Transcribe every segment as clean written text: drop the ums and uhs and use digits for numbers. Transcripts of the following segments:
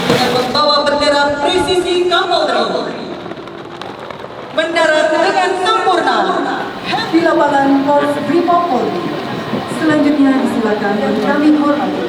dengan membawa bendera presisi Kapolri mendarat dengan sempurna di lapangan Korps Brimob Polri. Selanjutnya disilakan kami hormati.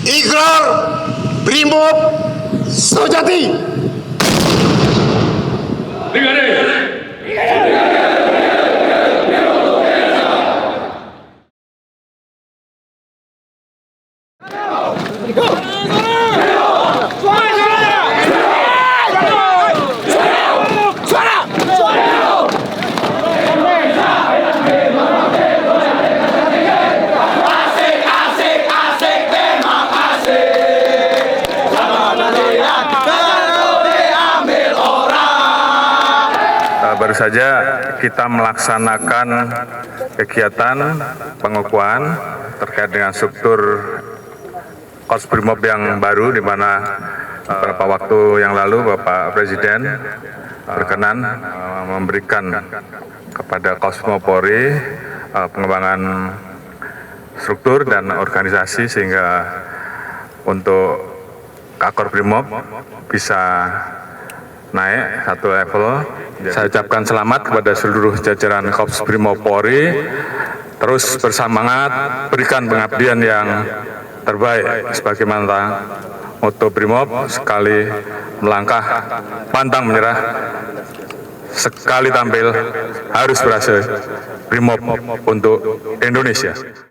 Ikrar Brimob Sejati. Baru saja kita melaksanakan kegiatan pengukuhan terkait dengan struktur Korps Brimob yang baru, di mana beberapa waktu yang lalu Bapak Presiden berkenan memberikan kepada Korps Brimob Polri pengembangan struktur dan organisasi sehingga untuk Kakor Brimob bisa naik satu level. Saya ucapkan selamat kepada seluruh jajaran Korps Brimob Polri, terus bersemangat, berikan pengabdian yang terbaik sebagaimana moto Brimob, sekali melangkah pantang menyerah, sekali tampil harus berhasil. Brimob untuk Indonesia.